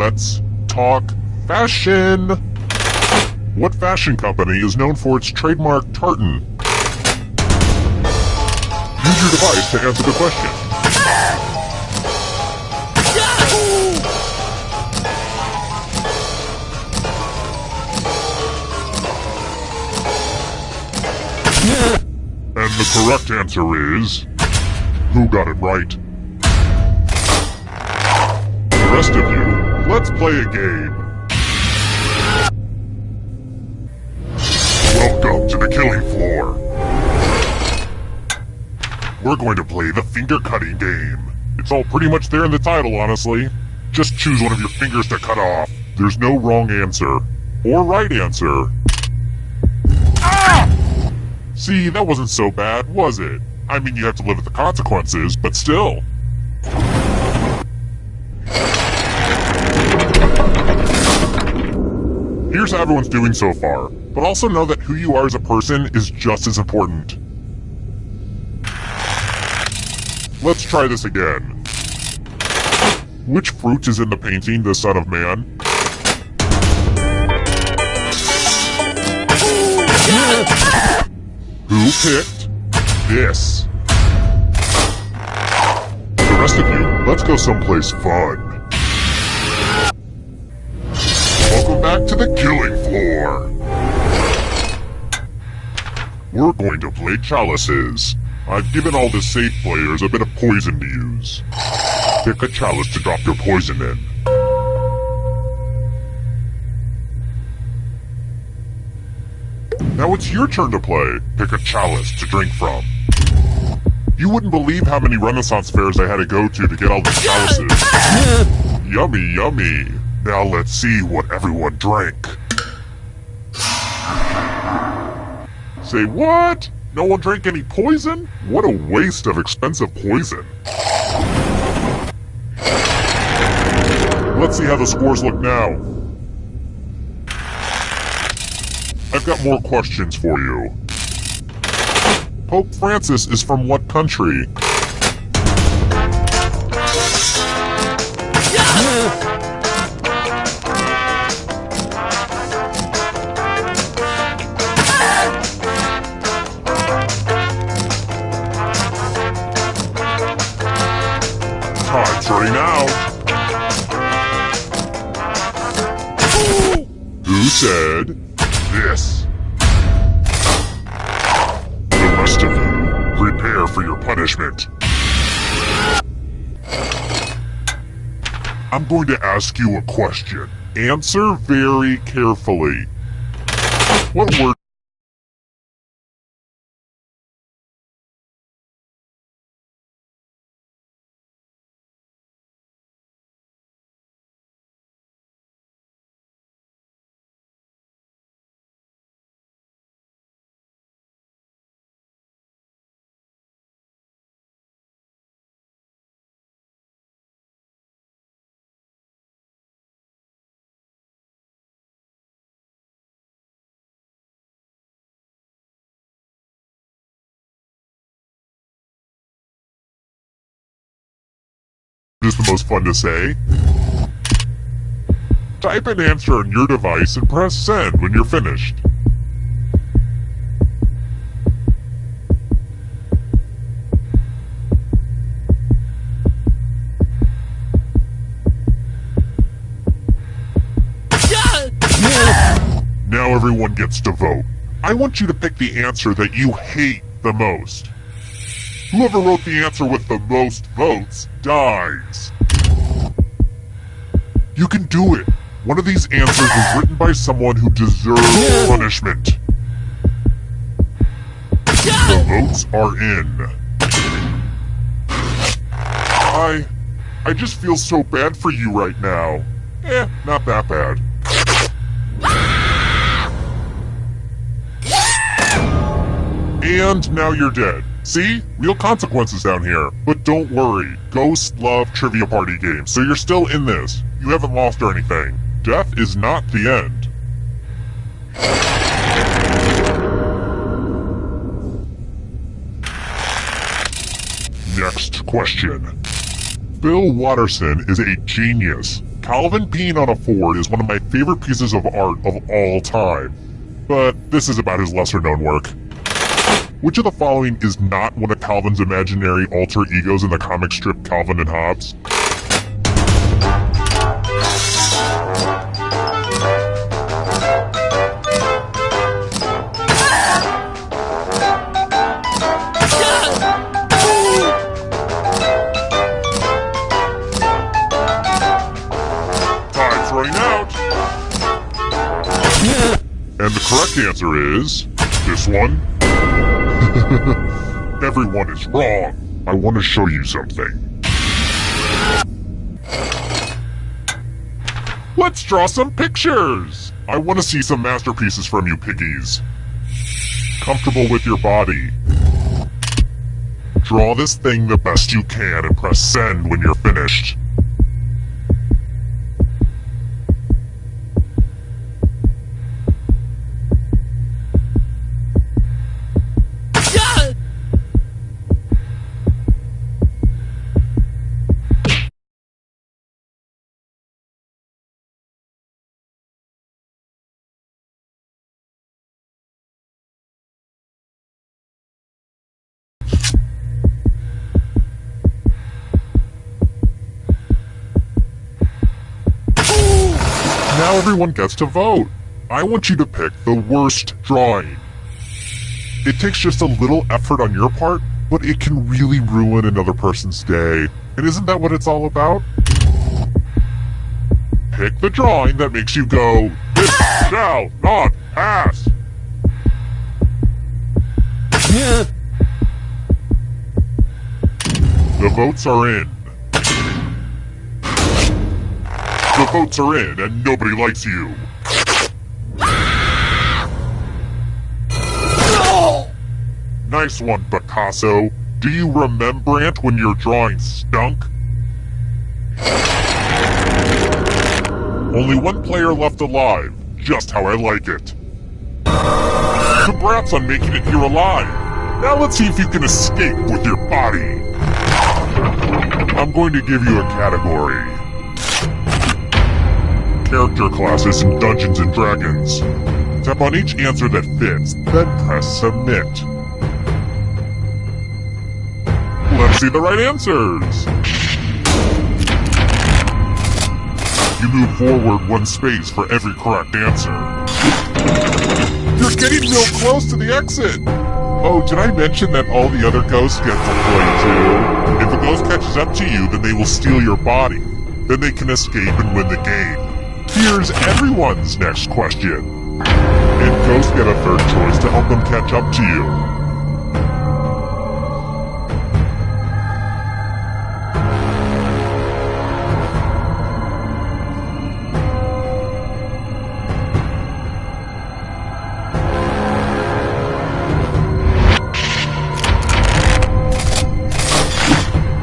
let's talk fashion. What fashion company is known for its trademark tartan? Use your device to answer the question. And the correct answer is... who got it right? The rest of you, let's play a game. Welcome to the killing floor. We're going to play the finger cutting game. It's all pretty much there in the title, honestly. Just choose one of your fingers to cut off. There's no wrong answer. Or right answer. Ah! See, that wasn't so bad, was it? I mean, you have to live with the consequences, but still. Here's how everyone's doing so far, but also know that who you are as a person is just as important. Let's try this again. Which fruit is in the painting, the Son of Man? Who picked this? The rest of you, let's go someplace fun. Welcome back to the killing floor. We're going to play chalices. I've given all the safe players a bit of poison to use. Pick a chalice to drop your poison in. Now it's your turn to play. Pick a chalice to drink from. You wouldn't believe how many Renaissance fairs I had to go to get all the chalices. Yummy, yummy. Now let's see what everyone drank. Say what? No one drank any poison? What a waste of expensive poison. Let's see how the scores look now. I've got more questions for you. Pope Francis is from what country? Time's running out. Who said this? The rest of you, prepare for your punishment. I'm going to ask you a question. Answer very carefully. What word? Is the most fun to say? Type an answer on your device and press send when you're finished. Now everyone gets to vote. I want you to pick the answer that you hate the most. Whoever wrote the answer with the most votes dies. You can do it. One of these answers was written by someone who deserves punishment. The votes are in. I just feel so bad for you right now. Not that bad. And now you're dead. See? Real consequences down here. But don't worry. Ghosts love trivia party games, so you're still in this. You haven't lost or anything. Death is not the end. Next question. Bill Watterson is a genius. Calvin peeing on a Ford is one of my favorite pieces of art of all time, but this is about his lesser-known work. Which of the following is not one of Calvin's imaginary alter egos in the comic strip Calvin and Hobbes? Time's running out! And the correct answer is... this one? Everyone is wrong. I want to show you something. Let's draw some pictures! I want to see some masterpieces from you piggies. Comfortable with your body. Draw this thing the best you can and press send when you're finished. Now everyone gets to vote. I want you to pick the worst drawing. It takes just a little effort on your part, but it can really ruin another person's day. And isn't that what it's all about? Pick the drawing that makes you go, "This shall not pass." The votes are in. The votes are in, and nobody likes you. Nice one, Picasso. Do you remember when your drawing stunk? Only one player left alive, just how I like it. Congrats on making it here alive. Now let's see if you can escape with your body. I'm going to give you a category. Character classes in Dungeons & Dragons. Tap on each answer that fits, then press submit. Let's see the right answers! You move forward one space for every correct answer. You're getting real close to the exit! Oh, did I mention that all the other ghosts get to play too? If a ghost catches up to you, then they will steal your body. Then they can escape and win the game. Here's everyone's next question. And ghosts get a third choice to help them catch up to you.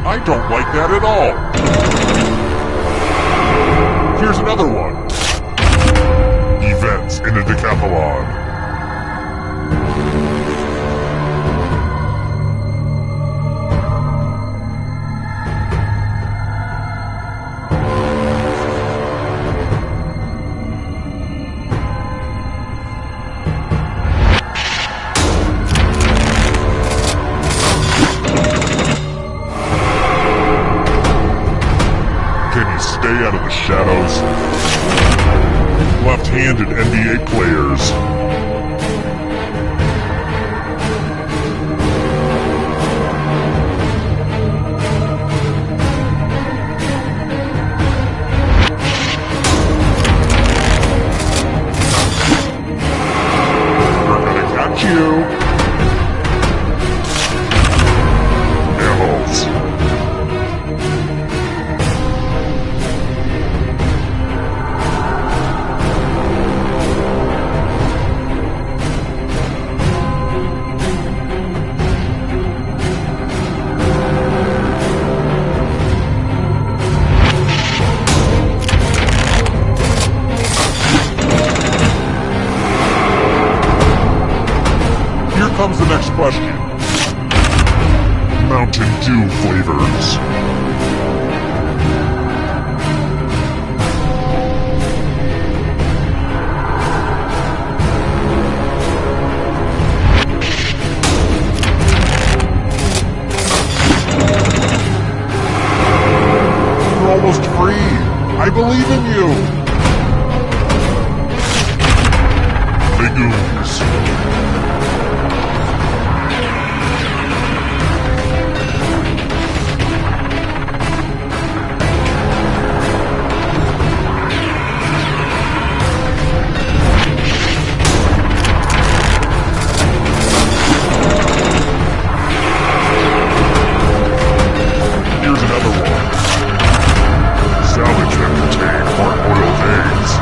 I don't like that at all. Here's another one. Events in a decathlon. Can you stay out of the shadows? Left-handed NBA players. We're gonna catch you. Mammals. Here comes the next question. Mountain Dew flavors. I believe in you! Big ooze. Here's another one. Salvage that contain hard-boiled eggs.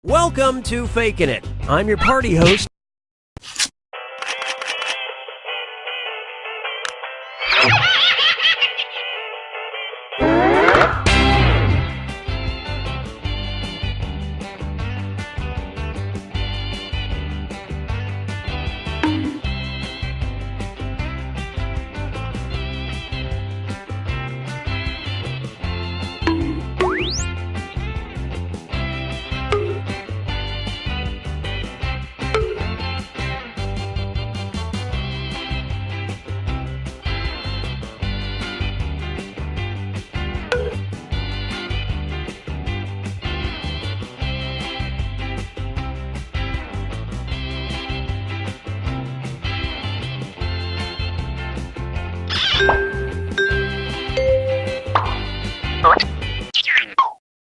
Welcome to Fakin' It. I'm your party host.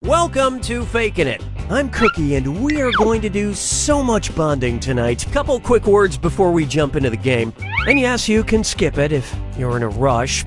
Welcome to Fakin' It. I'm Cookie, and we are going to do so much bonding tonight. Couple quick words before we jump into the game. And yes, you can skip it if you're in a rush.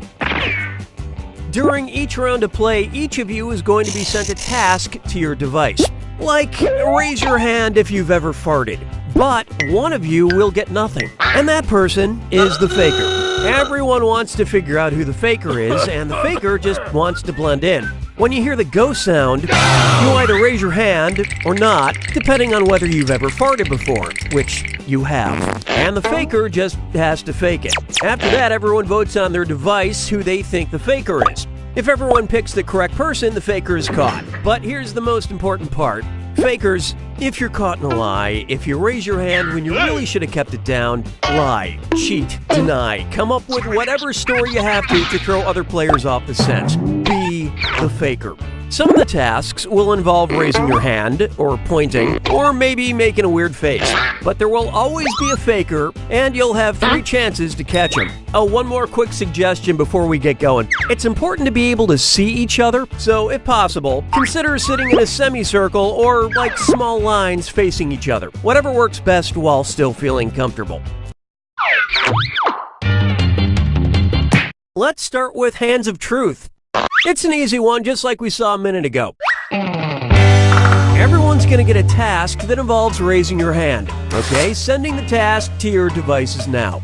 During each round of play, each of you is going to be sent a task to your device. Like, raise your hand if you've ever farted. But one of you will get nothing. And that person is the faker. Everyone wants to figure out who the faker is, and the faker just wants to blend in. When you hear the go sound, you either raise your hand or not, depending on whether you've ever farted before, which you have. And the faker just has to fake it. After that, everyone votes on their device who they think the faker is. If everyone picks the correct person, the faker is caught. But here's the most important part. Fakers, if you're caught in a lie, if you raise your hand when you really should have kept it down, lie, cheat, deny, come up with whatever story you have to throw other players off the scent. Be the faker. Some of the tasks will involve raising your hand, or pointing, or maybe making a weird face. But there will always be a faker, and you'll have 3 chances to catch him. Oh, one more quick suggestion before we get going. It's important to be able to see each other, so if possible, consider sitting in a semicircle or like small lines facing each other. Whatever works best while still feeling comfortable. Let's start with Hands of Truth. It's an easy one, just like we saw a minute ago. Everyone's going to get a task that involves raising your hand. Okay, sending the task to your devices now.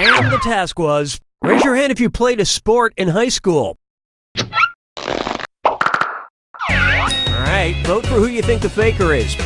And the task was, raise your hand if you played a sport in high school. Alright, vote for who you think the faker is.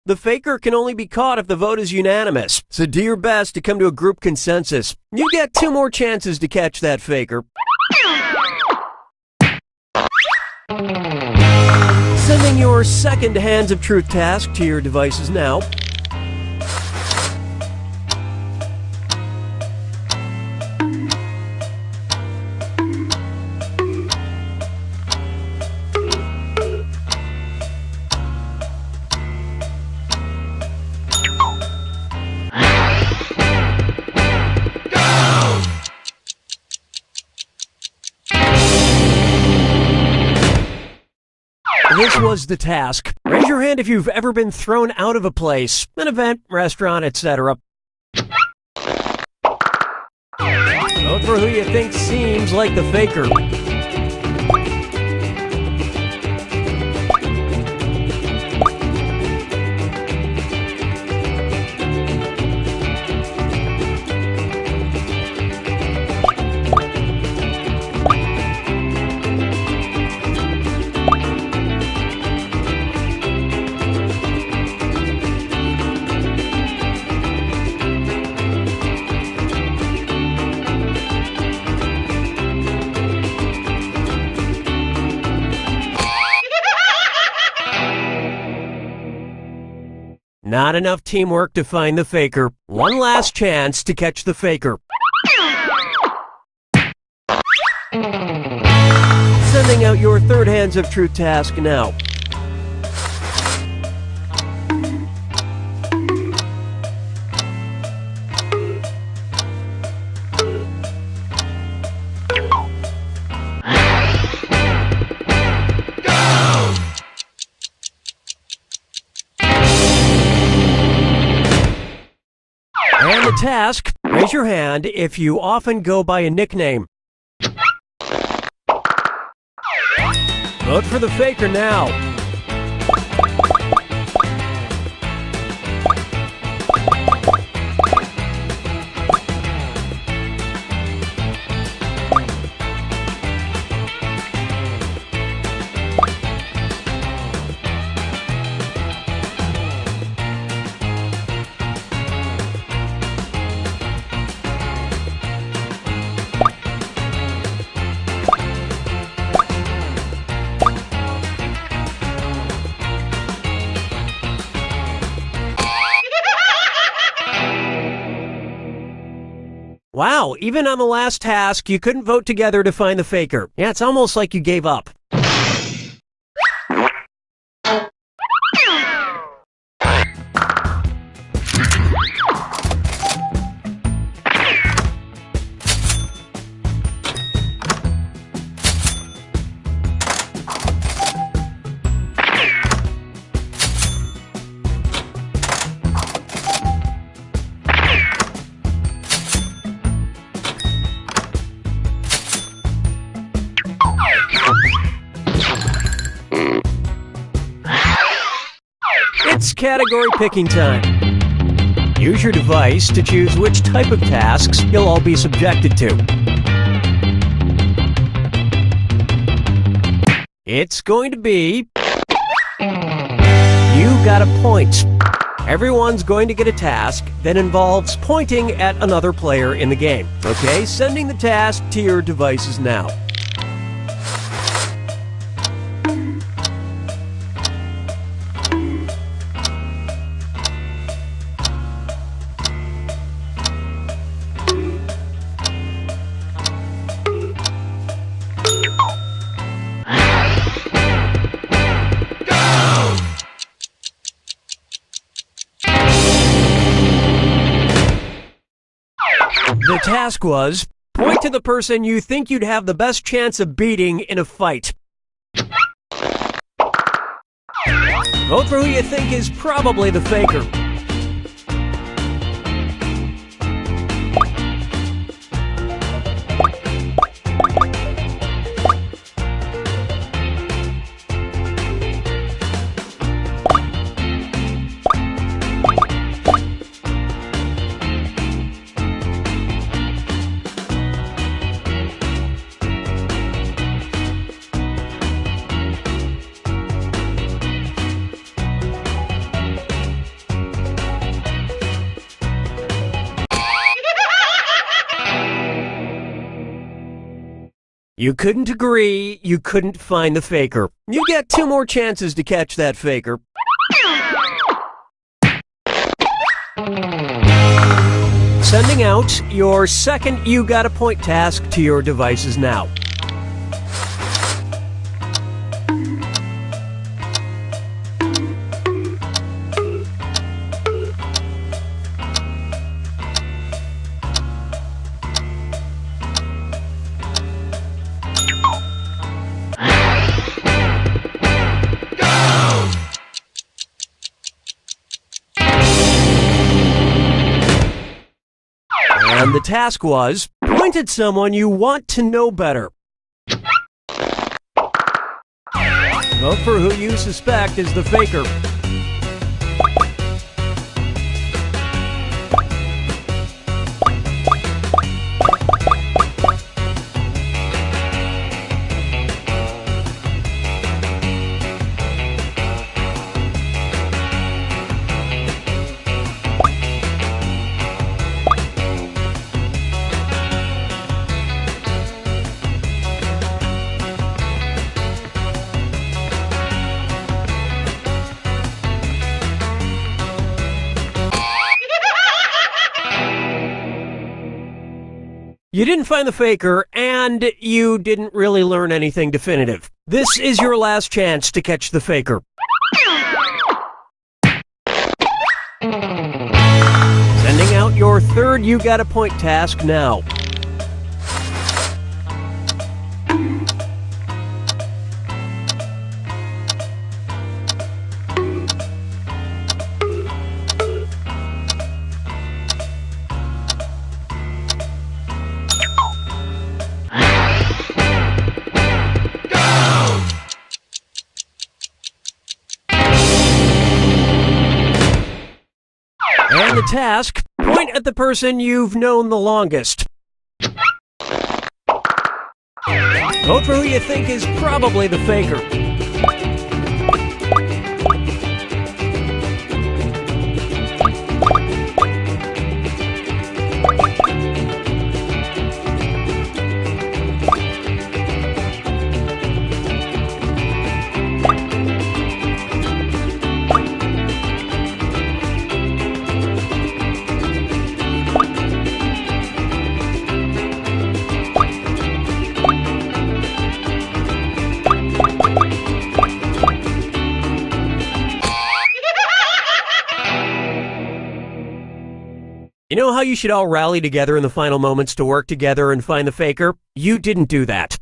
The faker can only be caught if the vote is unanimous, so do your best to come to a group consensus. You get 2 more chances to catch that faker. Sending your second Hands of Truth task to your devices now. This was the task. Raise your hand if you've ever been thrown out of a place, an event, restaurant, etc. Vote for who you think seems like the faker. Not enough teamwork to find the faker. One last chance to catch the faker. Sending out your third Hands of Truth task now. And the task, raise your hand if you often go by a nickname. Vote for the faker now. Wow, even on the last task, you couldn't vote together to find the faker. Yeah, it's almost like you gave up. It's category picking time. Use your device to choose which type of tasks you'll all be subjected to. It's going to be You Gotta Point. Everyone's going to get a task that involves pointing at another player in the game. Okay, sending the task to your devices now. The task was, point to the person you think you'd have the best chance of beating in a fight. Vote for who you think is probably the faker. You couldn't agree, you couldn't find the faker. You get 2 more chances to catch that faker. Sending out your second You Gotta Point task to your devices now. And the task was, point at someone you want to know better. Vote for who you suspect is the faker. You didn't find the faker, and you didn't really learn anything definitive. This is your last chance to catch the faker. Sending out your third You Gotta Point task now. And the task, point at the person you've known the longest. Vote for who you think is probably the faker. You know how you should all rally together in the final moments to work together and find the faker? You didn't do that.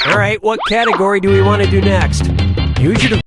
All right, what category do we want to do next? Use your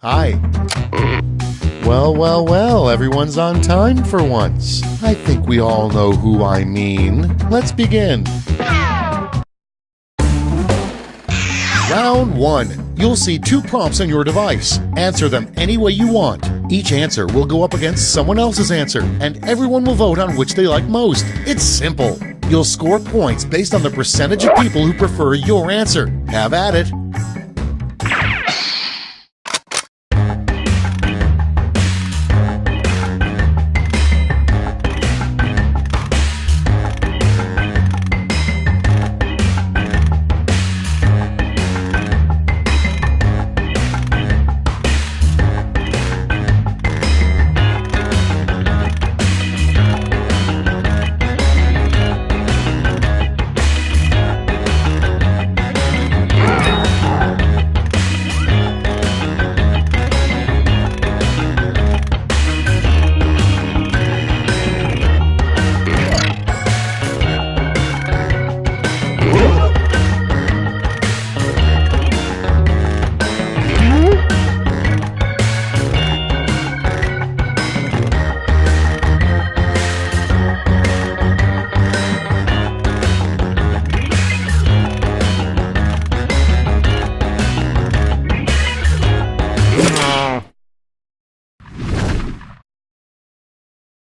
Hi. Well, everyone's on time for once. I think we all know who I mean. Let's begin. Round 1. You'll see 2 prompts on your device. Answer them any way you want. Each answer will go up against someone else's answer, and everyone will vote on which they like most. It's simple. You'll score points based on the percentage of people who prefer your answer. Have at it.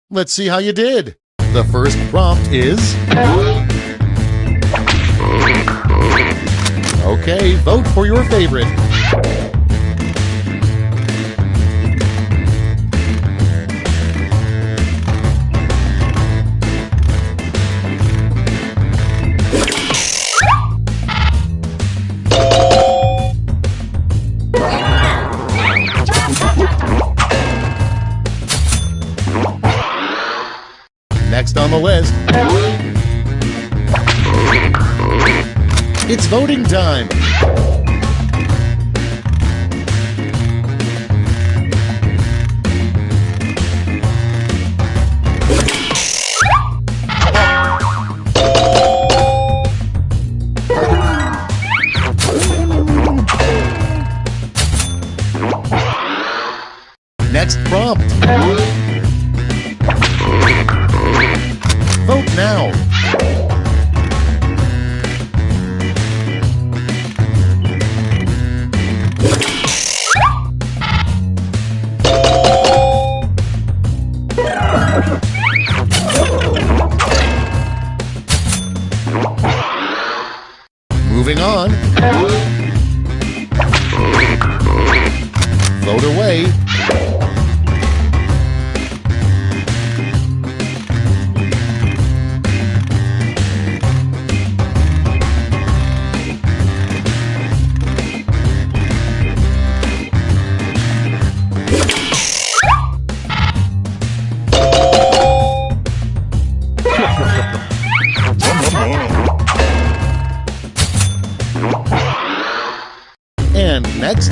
Let's see how you did. The first prompt is... Okay, vote for your favorite. Next on the list, it's voting time. Next prompt. Vote now. Moving on. Vote away. And next.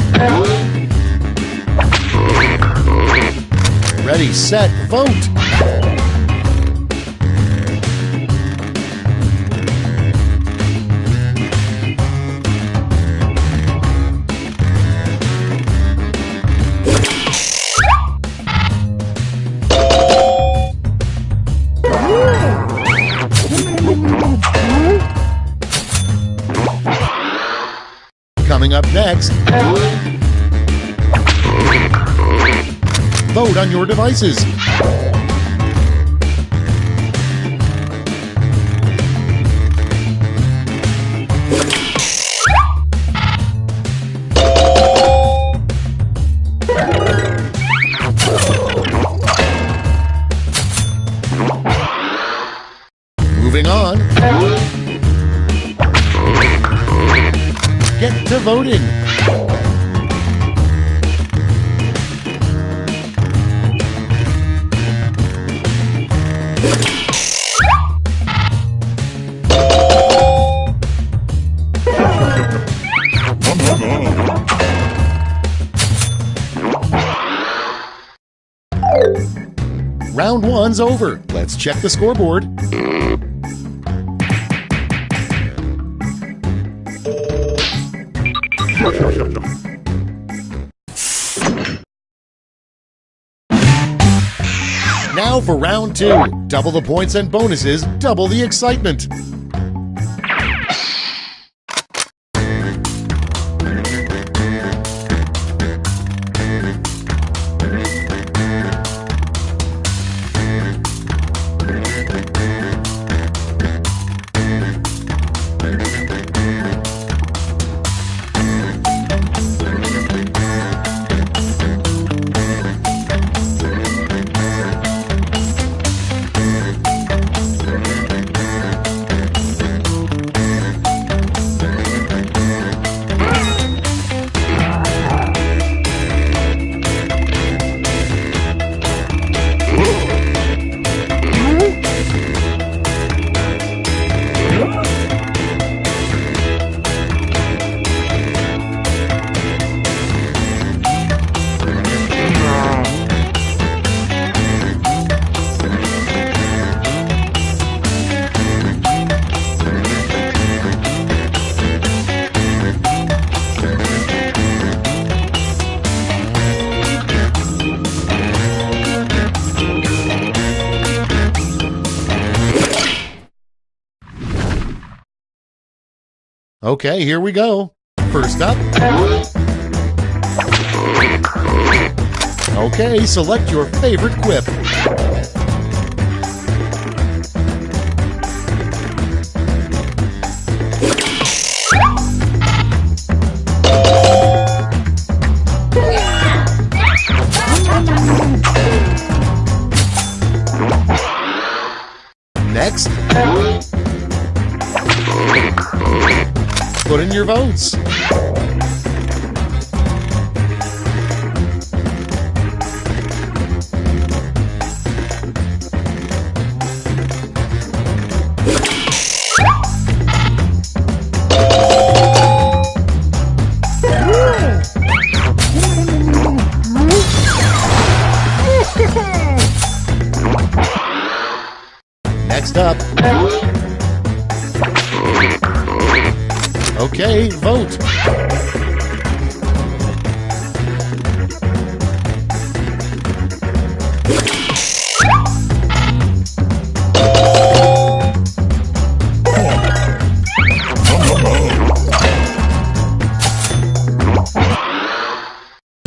Ready, set, vote. Coming up next, vote on your devices. Moving on. Get to voting. Round 1's over. Let's check the scoreboard. go for round 2. Double the points and bonuses, double the excitement. Okay, here we go. First up. Okay, select your favorite quip. Next. Put in your votes. Next up. Okay, vote.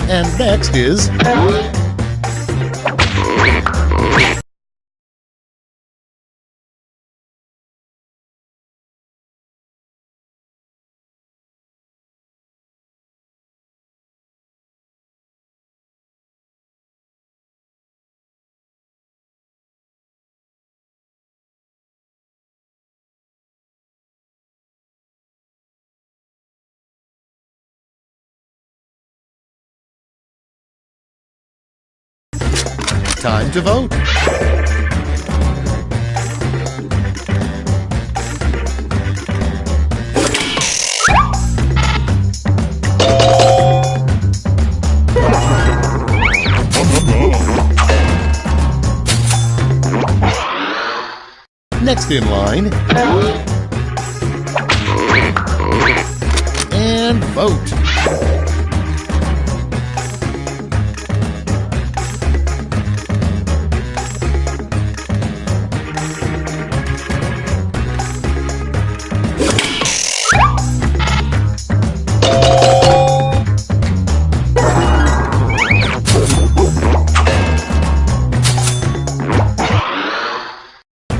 And next is... Time to vote. Next in line. And vote.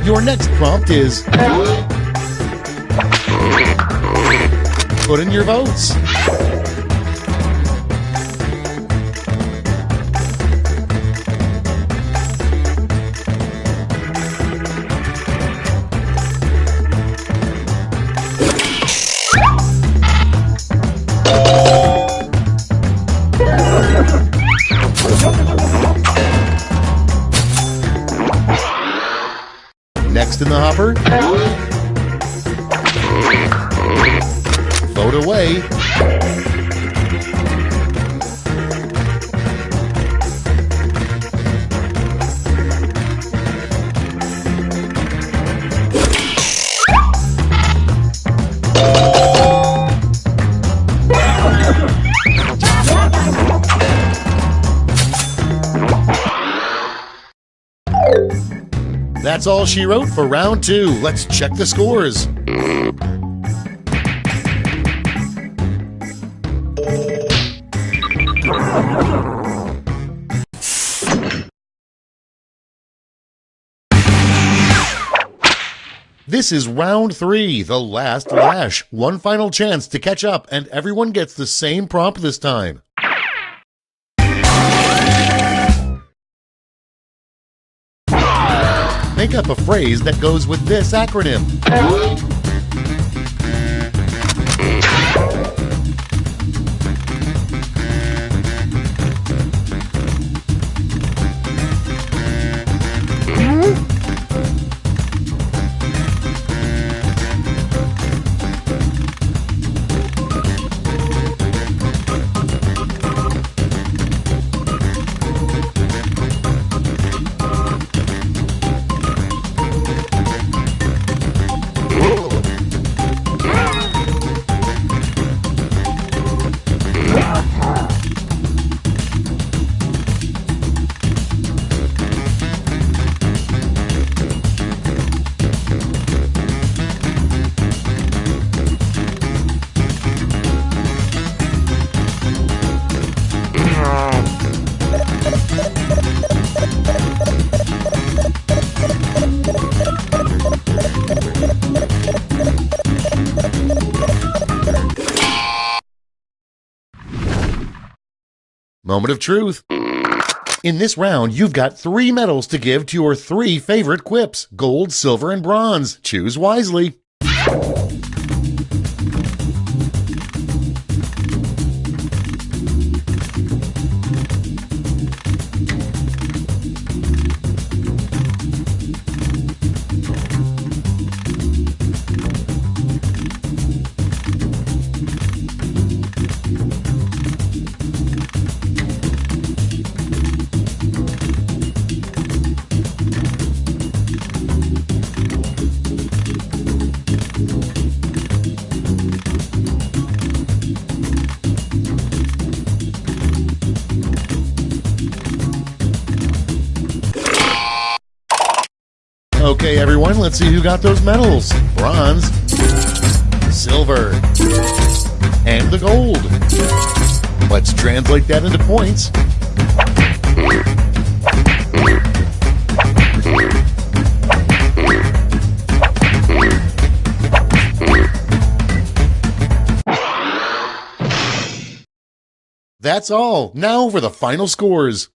Your next prompt is... Put in your votes. Next in the hopper. Vote away. That's all she wrote for round 2. Let's check the scores. This is round 3, the last lash. One final chance to catch up, and everyone gets the same prompt this time. Make up a phrase that goes with this acronym. Moment of truth. In this round, you've got 3 medals to give to your 3 favorite quips: gold, silver, and bronze. Choose wisely. Okay, everyone, let's see who got those medals. Bronze, silver, and the gold. Let's translate that into points. That's all. Now for the final scores.